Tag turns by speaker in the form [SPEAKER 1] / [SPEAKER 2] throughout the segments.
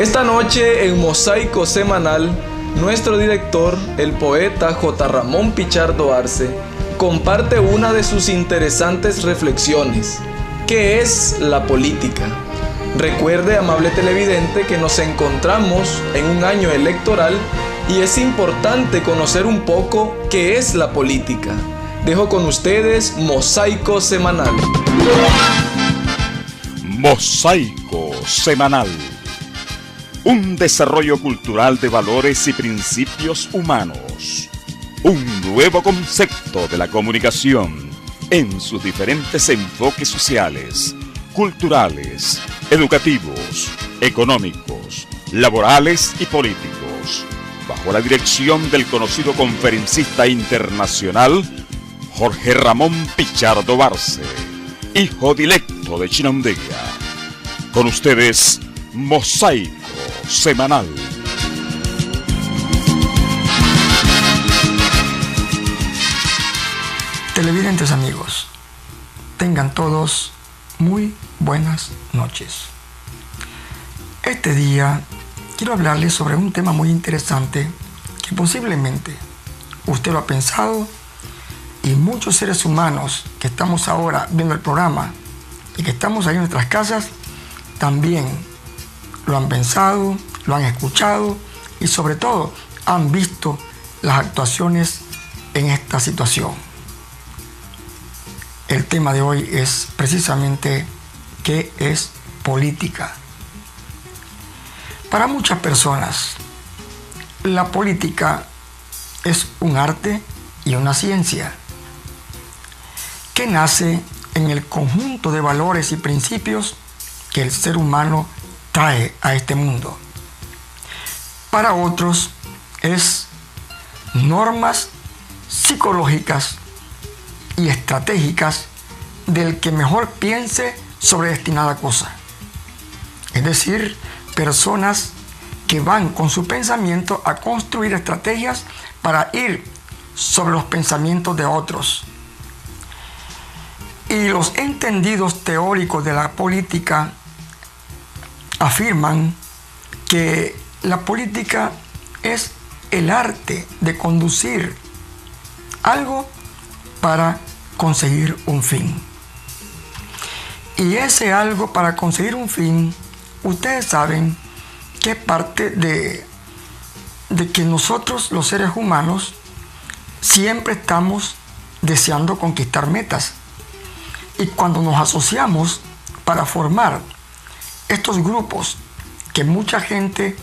[SPEAKER 1] Esta noche en Mosaico Semanal, nuestro director, el poeta J. Ramón Pichardo Arce, comparte una de sus interesantes reflexiones. ¿Qué es la política? Recuerde, amable televidente, que nos encontramos en un año electoral y es importante conocer un poco qué es la política. Dejo con ustedes Mosaico Semanal.
[SPEAKER 2] Mosaico Semanal. Un desarrollo cultural de valores y principios humanos. Un nuevo concepto de la comunicación en sus diferentes enfoques sociales, culturales, educativos, económicos, laborales y políticos, bajo la dirección del conocido conferencista internacional Jorge Ramón Pichardo Arce, hijo directo de Chinandega. Con ustedes, Mosaico Semanal.
[SPEAKER 3] Televidentes amigos, tengan todos muy buenas noches. Este día quiero hablarles sobre un tema muy interesante que posiblemente usted lo ha pensado y muchos seres humanos que estamos ahora viendo el programa y que estamos ahí en nuestras casas también lo han pensado, lo han escuchado y sobre todo han visto las actuaciones en esta situación. El tema de hoy es precisamente ¿qué es política? Para muchas personas, la política es un arte y una ciencia que nace en el conjunto de valores y principios que el ser humano trae a este mundo. Para otros es normas psicológicas y estratégicas del que mejor piense sobre destinada cosa. Es decir, personas que van con su pensamiento a construir estrategias para ir sobre los pensamientos de otros. Y los entendidos teóricos de la política afirman que la política es el arte de conducir algo para conseguir un fin. Y ese algo para conseguir un fin, ustedes saben que es parte de que nosotros, los seres humanos, siempre estamos deseando conquistar metas. Y cuando nos asociamos para formar estos grupos, que mucha gente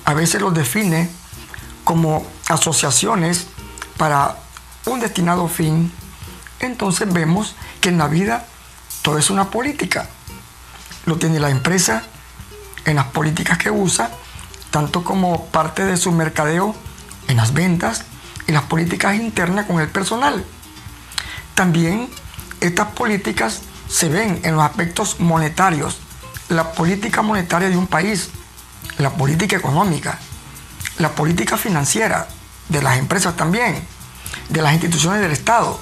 [SPEAKER 3] a veces los define como asociaciones para un destinado fin, entonces vemos que en la vida todo es una política. Lo tiene la empresa en las políticas que usa, tanto como parte de su mercadeo en las ventas y las políticas internas con el personal. También estas políticas se ven en los aspectos monetarios, la política monetaria de un país, la política económica, la política financiera de las empresas también, de las instituciones del Estado,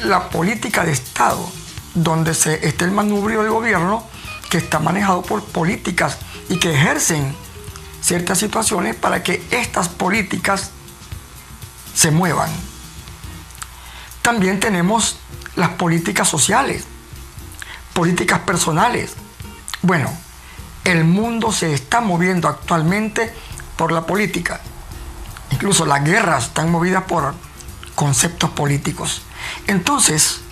[SPEAKER 3] la política de Estado, donde está el manubrio del gobierno que está manejado por políticas y que ejercen ciertas situaciones para que estas políticas se muevan. También tenemos las políticas sociales, políticas personales. Bueno, el mundo se está moviendo actualmente por la política. Incluso las guerras están movidas por conceptos políticos. Entonces,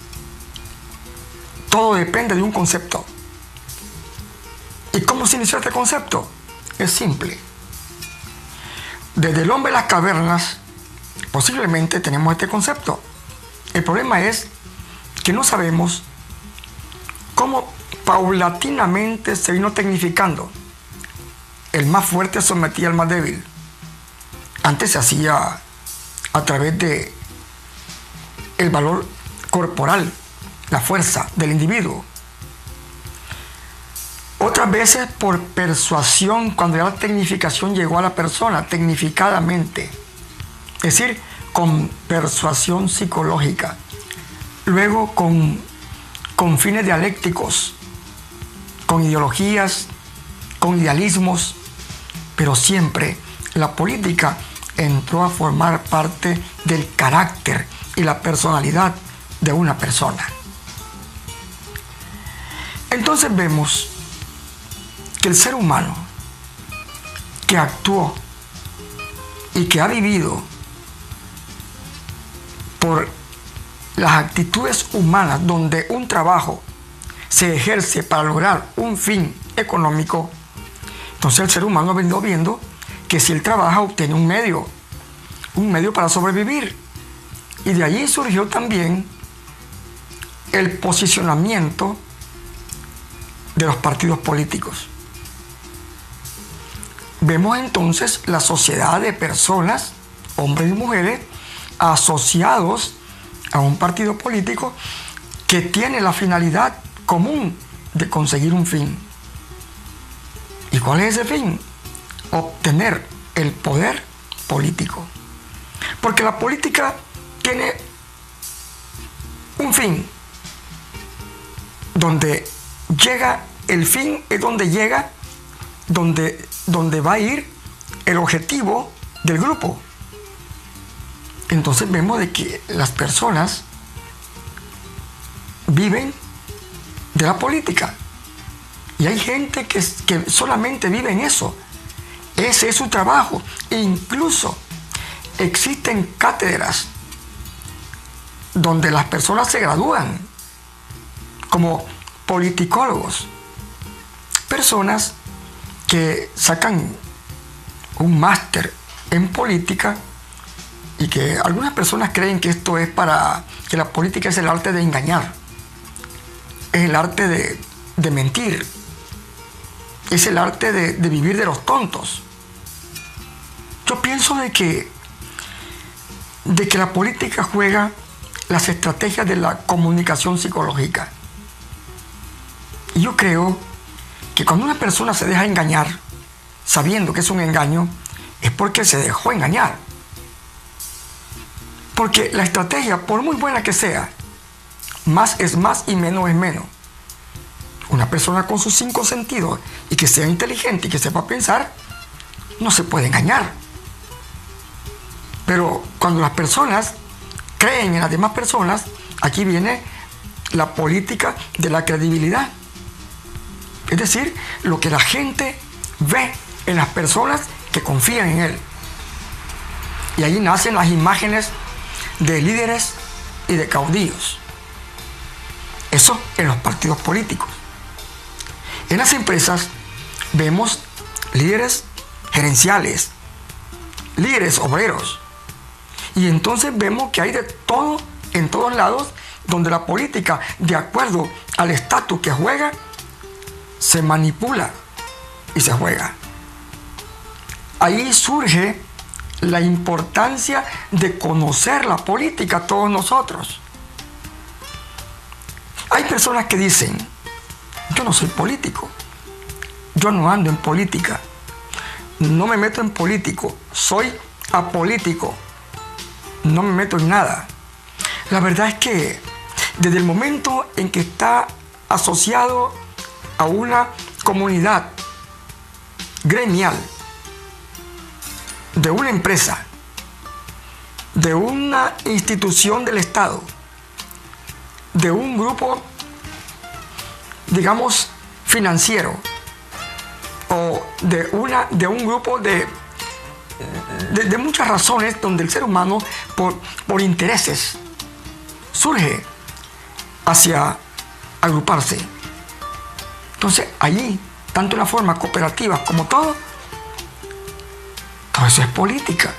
[SPEAKER 3] todo depende de un concepto. ¿Y cómo se inició este concepto? Es simple. Desde el hombre de las cavernas, posiblemente tenemos este concepto. El problema es que no sabemos cómo paulatinamente se vino tecnificando. El más fuerte sometía al más débil. Antes se hacía a través de el valor corporal, la fuerza del individuo. Otras veces por persuasión, cuando ya la tecnificación llegó a la persona, tecnificadamente. Es decir, con persuasión psicológica. Luego con fines dialécticos, con ideologías con idealismos, pero siempre la política entró a formar parte del carácter y la personalidad de una persona. Entonces vemos que el ser humano que actuó y que ha vivido por las actitudes humanas donde un trabajo se ejerce para lograr un fin económico, entonces el ser humano ha venido viendo que si él trabaja obtiene un medio para sobrevivir. Y de allí surgió también el posicionamiento de los partidos políticos. Vemos entonces la sociedad de personas, hombres y mujeres, asociados a un partido político que tiene la finalidad común de conseguir un fin. ¿Y cuál es ese fin? Obtener el poder político. Porque la política tiene un fin. Donde llega el fin es donde llega, donde va a ir el objetivo del grupo. Entonces vemos de que las personas viven de la política. Y hay gente que solamente vive en eso. Ese es su trabajo. E incluso existen cátedras donde las personas se gradúan como politicólogos. Personas que sacan un máster en política y que algunas personas creen que esto es que la política es el arte de engañar, es el arte de mentir, es el arte de vivir de los tontos. Yo pienso de que la política juega las estrategias de la comunicación psicológica. Y yo creo que cuando una persona se deja engañar, sabiendo que es un engaño, es porque se dejó engañar. Porque la estrategia, por muy buena que sea, más es más y menos es menos. Una persona con sus 5 sentidos y que sea inteligente y que sepa pensar, no se puede engañar. Pero cuando las personas creen en las demás personas, aquí viene la política de la credibilidad. Es decir, lo que la gente ve en las personas que confían en él. Y ahí nacen las imágenes de líderes y de caudillos. Eso en los partidos políticos. En las empresas vemos líderes gerenciales, líderes obreros. Y entonces vemos que hay de todo en todos lados donde la política, de acuerdo al estatus que juega, se manipula y se juega. Ahí surge la importancia de conocer la política todos nosotros. Hay personas que dicen, yo no soy político, yo no ando en política, no me meto en político, soy apolítico, no me meto en nada. La verdad es que desde el momento en que está asociado a una comunidad gremial, de una empresa, de una institución del Estado, de un grupo, digamos, financiero, o de un grupo de muchas razones donde el ser humano, por intereses, surge hacia agruparse. Entonces, allí, tanto en la forma cooperativa como todo eso es política.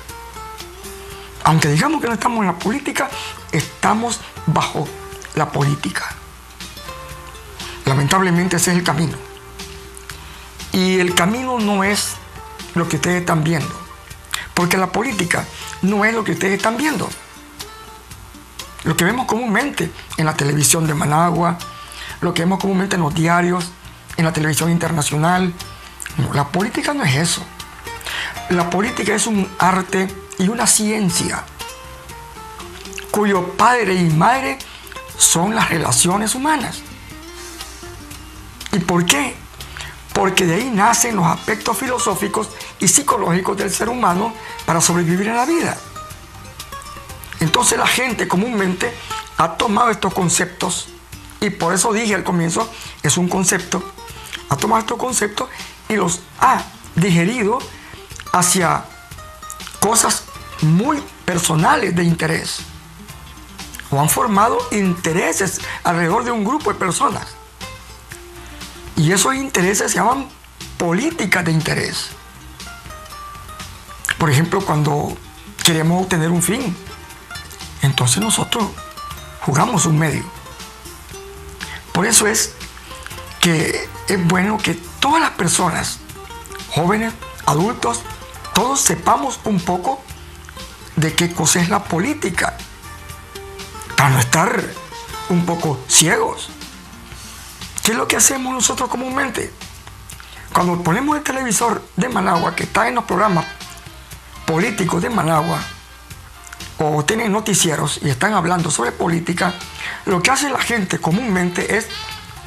[SPEAKER 3] Aunque digamos que no estamos en la política, estamos bajo la política. Lamentablemente ese es el camino. Y el camino no es lo que ustedes están viendo. Porque la política no es lo que ustedes están viendo. Lo que vemos comúnmente en la televisión de Managua, lo que vemos comúnmente en los diarios, en la televisión internacional. No, la política no es eso. La política es un arte y una ciencia cuyo padre y madre son las relaciones humanas. ¿Y por qué? porque de ahí nacen los aspectos filosóficos y psicológicos del ser humano para sobrevivir en la vida. Entonces la gente comúnmente ha tomado estos conceptos, y por eso dije al comienzo, es un concepto, ha tomado estos conceptos y los ha digerido hacia cosas muy personales de interés, o han formado intereses alrededor de un grupo de personas. Y esos intereses se llaman políticas de interés. Por ejemplo, cuando queremos obtener un fin, entonces nosotros jugamos un medio. Por eso es que es bueno que todas las personas, jóvenes, adultos, todos sepamos un poco de qué cosa es la política, para no estar un poco ciegos. ¿Qué es lo que hacemos nosotros comúnmente? Cuando ponemos el televisor de Managua, que está en los programas políticos de Managua, o tienen noticieros y están hablando sobre política, lo que hace la gente comúnmente es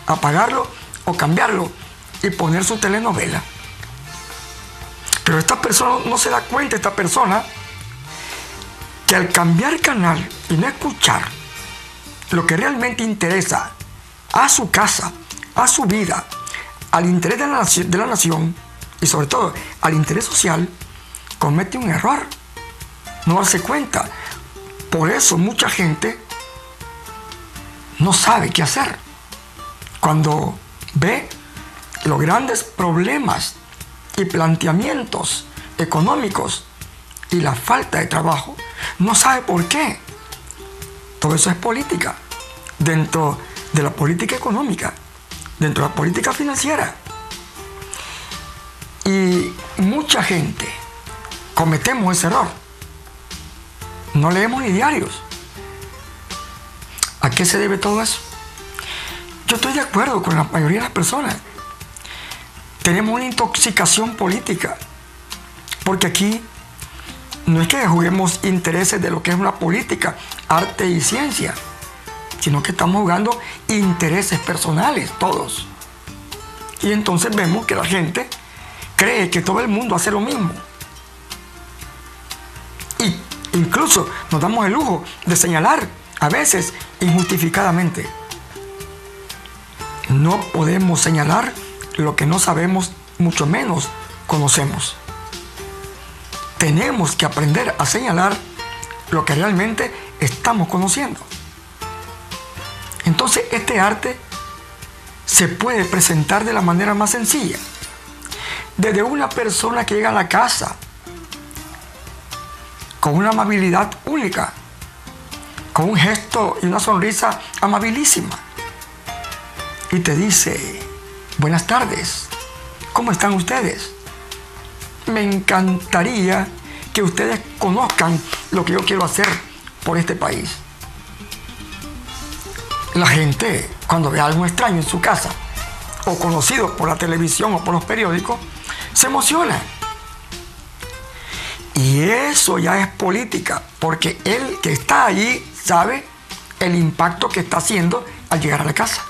[SPEAKER 3] apagarlo o cambiarlo y poner su telenovela. Pero esta persona no se da cuenta, esta persona, que al cambiar canal y no escuchar lo que realmente interesa a su casa, a su vida, al interés de la nación y sobre todo al interés social, comete un error, no darse cuenta. Por eso mucha gente no sabe qué hacer. Cuando ve los grandes problemas y planteamientos económicos y la falta de trabajo, no sabe por qué. Todo eso es política, dentro de la política económica, dentro de la política financiera. Y mucha gente cometemos ese error. No leemos ni diarios. ¿A qué se debe todo eso? Yo estoy de acuerdo con la mayoría de las personas. Tenemos una intoxicación política, porque aquí no es que juguemos intereses de lo que es una política, arte y ciencia, sino que estamos jugando intereses personales, todos. Y entonces vemos que la gente cree que todo el mundo hace lo mismo. Y incluso nos damos el lujo de señalar, a veces injustificadamente. No podemos señalar lo que no sabemos, mucho menos conocemos. Tenemos que aprender a señalar lo que realmente estamos conociendo. Entonces, este arte se puede presentar de la manera más sencilla. Desde una persona que llega a la casa con una amabilidad única, con un gesto y una sonrisa amabilísima, y te dice: buenas tardes, ¿cómo están ustedes? Me encantaría que ustedes conozcan lo que yo quiero hacer por este país. La gente, cuando ve a algo extraño en su casa, o conocido por la televisión o por los periódicos, se emociona. Y eso ya es política, porque el que está allí sabe el impacto que está haciendo al llegar a la casa.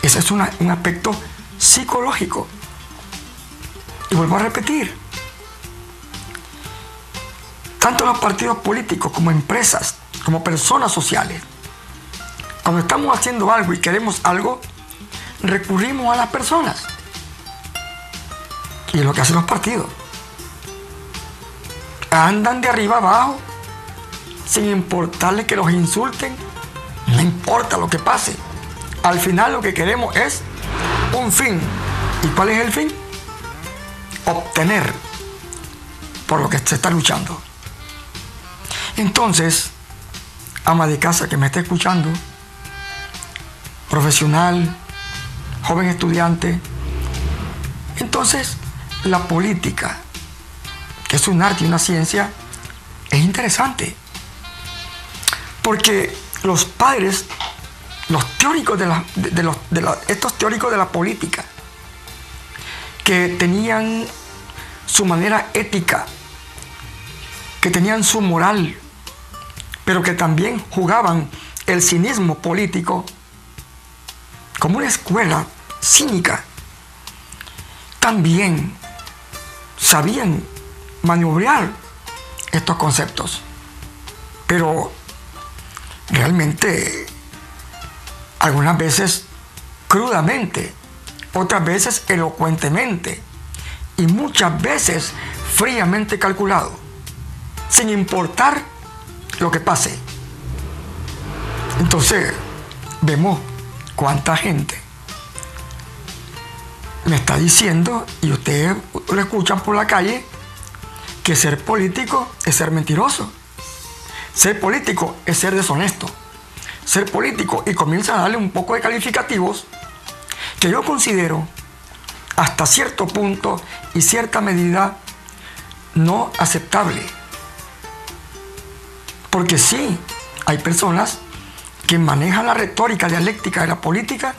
[SPEAKER 3] Ese es un aspecto psicológico. Y vuelvo a repetir, tanto los partidos políticos como empresas, como personas sociales, cuando estamos haciendo algo y queremos algo, recurrimos a las personas. Y es lo que hacen los partidos. Andan de arriba abajo, sin importarle que los insulten, no importa lo que pase. Al final lo que queremos es un fin. ¿Y cuál es el fin? Obtener por lo que se está luchando. Entonces, ama de casa que me está escuchando, profesional, joven estudiante, entonces la política, que es un arte y una ciencia, es interesante. Porque los padres, los teóricos estos teóricos de la política, que tenían su manera ética, que tenían su moral, pero que también jugaban el cinismo político como una escuela cínica, también sabían maniobrar estos conceptos, pero realmente algunas veces crudamente, otras veces elocuentemente y muchas veces fríamente calculado, sin importar lo que pase. Entonces vemos cuánta gente me está diciendo, y ustedes lo escuchan por la calle, que ser político es ser mentiroso, ser político es ser deshonesto, ser político, y comienzan a darle un poco de calificativos que yo considero hasta cierto punto y cierta medida no aceptable. Porque sí, hay personas que manejan la retórica dialéctica de la política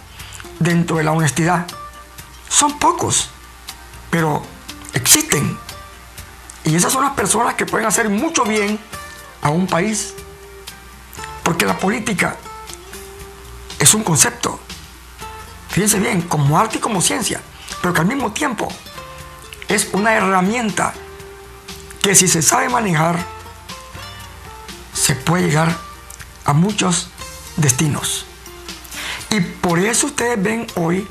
[SPEAKER 3] dentro de la honestidad. Son pocos, pero existen. Y esas son las personas que pueden hacer mucho bien a un país. Porque la política es un concepto, fíjense bien, como arte y como ciencia, pero que al mismo tiempo es una herramienta que, si se sabe manejar, se puede llegar a muchos destinos. Y por eso ustedes ven hoy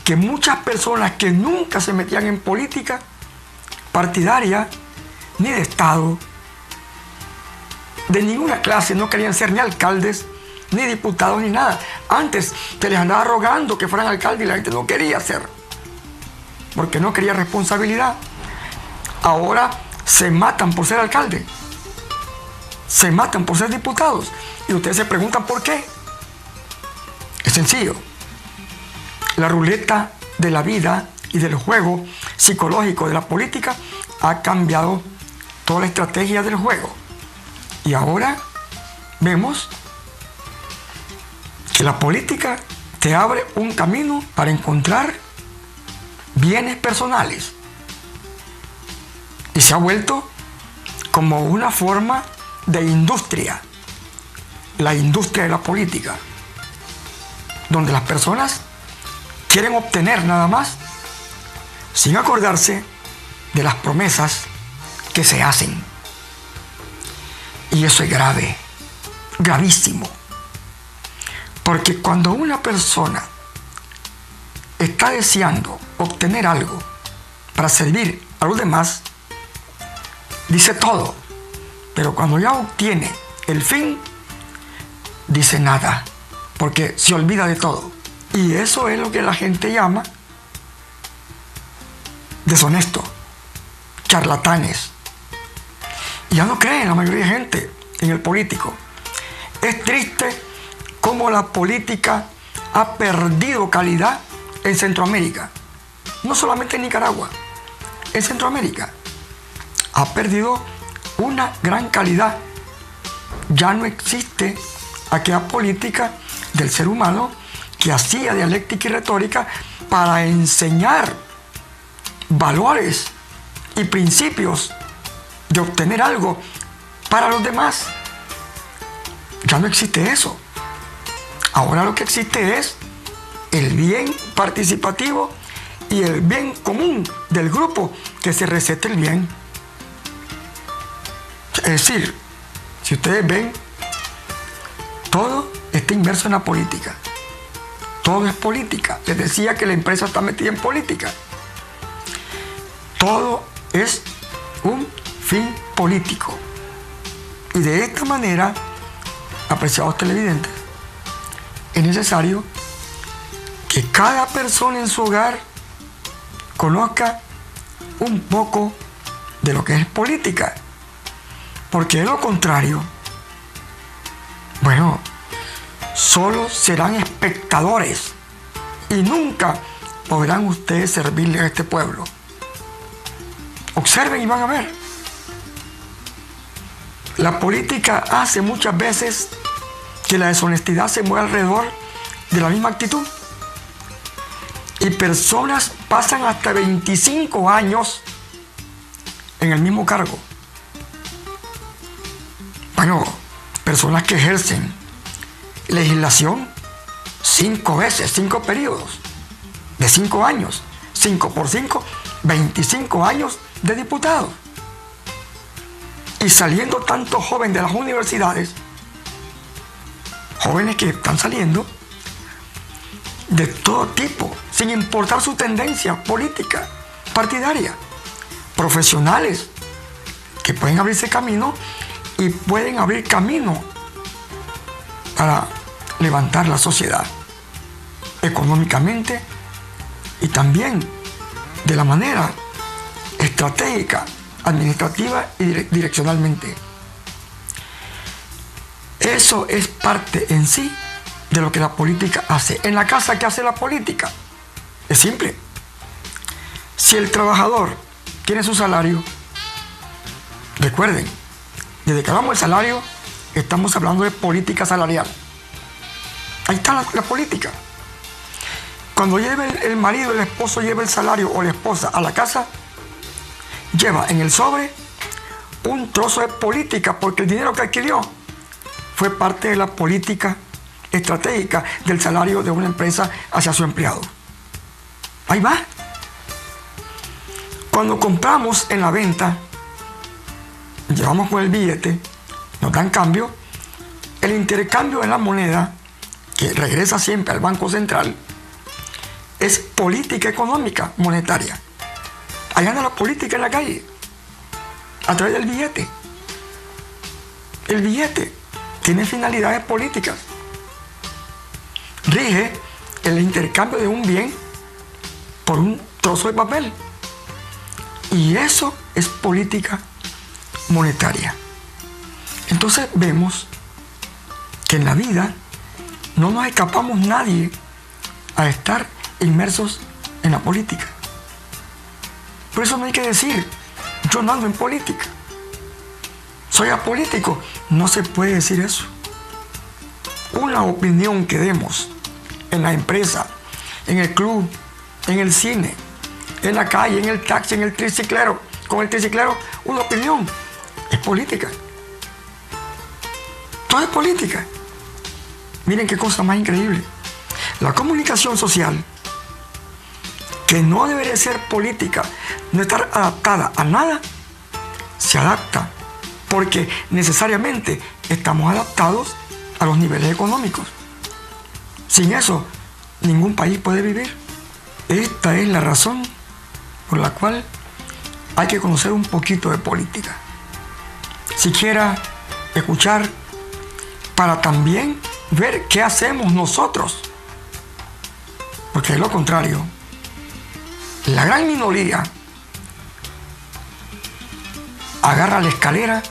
[SPEAKER 3] que muchas personas que nunca se metían en política partidaria, ni de Estado, de ninguna clase, no querían ser ni alcaldes, ni diputados, ni nada. Antes se les andaba rogando que fueran alcaldes y la gente no quería ser, porque no quería responsabilidad. Ahora se matan por ser alcalde, se matan por ser diputados, y ustedes se preguntan por qué. Es sencillo. La ruleta de la vida y del juego psicológico de la política ha cambiado toda la estrategia del juego. Y ahora vemos que la política te abre un camino para encontrar bienes personales. Y se ha vuelto como una forma de industria, la industria de la política, donde las personas quieren obtener nada más sin acordarse de las promesas que se hacen. Y eso es grave, gravísimo. Porque cuando una persona está deseando obtener algo para servir a los demás, dice todo. Pero cuando ya obtiene el fin, dice nada, porque se olvida de todo. Y eso es lo que la gente llama deshonesto, charlatanes. Y ya no creen la mayoría de gente en el político. Es triste cómo la política ha perdido calidad en Centroamérica. No solamente en Nicaragua, en Centroamérica. Ha perdido una gran calidad. Ya no existe aquella política del ser humano que hacía dialéctica y retórica para enseñar valores y principios de obtener algo para los demás. Ya no existe eso. Ahora lo que existe es el bien participativo y el bien común del grupo, que se recete el bien. Es decir, si ustedes ven, todo está inmerso en la política. Todo es política. Les decía que la empresa está metida en política. Todo es un fin político. Y de esta manera, apreciados televidentes, es necesario que cada persona en su hogar conozca un poco de lo que es política. Porque de lo contrario, bueno, solo serán espectadores y nunca podrán ustedes servirle a este pueblo. Observen y van a ver. La política hace muchas veces que la deshonestidad se mueva alrededor de la misma actitud. Y personas pasan hasta 25 años en el mismo cargo. Bueno, personas que ejercen legislación 5 veces, 5 periodos. de 5 años. 5 por 5, 25 años de diputado. Y saliendo tanto joven de las universidades, jóvenes que están saliendo de todo tipo, sin importar su tendencia política, partidaria, profesionales que pueden abrirse camino y pueden abrir camino para levantar la sociedad económicamente y también de la manera estratégica, administrativa y direccionalmente. Eso es parte en sí de lo que la política hace. En la casa, ¿qué hace la política? Es simple. Si el trabajador tiene su salario, recuerden, desde que hablamos del salario, estamos hablando de política salarial. Ahí está la política. Cuando lleve el marido, el esposo lleva el salario o la esposa a la casa, lleva en el sobre un trozo de política, porque el dinero que adquirió fue parte de la política estratégica del salario de una empresa hacia su empleado. Ahí va. Cuando compramos en la venta, llevamos con el billete, nos dan cambio, el intercambio de la moneda, que regresa siempre al Banco Central, es política económica monetaria. Allá anda la política en la calle, a través del billete. El billete tiene finalidades políticas. Rige el intercambio de un bien por un trozo de papel. Y eso es política monetaria. Entonces vemos que en la vida no nos escapamos nadie a estar inmersos en la política. Por eso no hay que decir, yo no ando en política, soy apolítico. No se puede decir eso. Una opinión que demos en la empresa, en el club, en el cine, en la calle, en el taxi, en el triciclero, con el triciclero, una opinión es política. Todo es política. Miren qué cosa más increíble. La comunicación social, que no debería ser política, no estar adaptada a nada, se adapta porque necesariamente estamos adaptados a los niveles económicos. Sin eso, ningún país puede vivir. Esta es la razón por la cual hay que conocer un poquito de política. Siquiera escuchar para también ver qué hacemos nosotros. Porque es lo contrario. La gran minoría agarra la escalera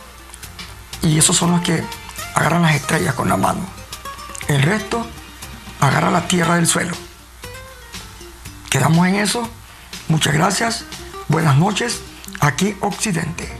[SPEAKER 3] y esos son los que agarran las estrellas con la mano. El resto agarra la tierra del suelo. Quedamos en eso. Muchas gracias. Buenas noches. Aquí Occidente.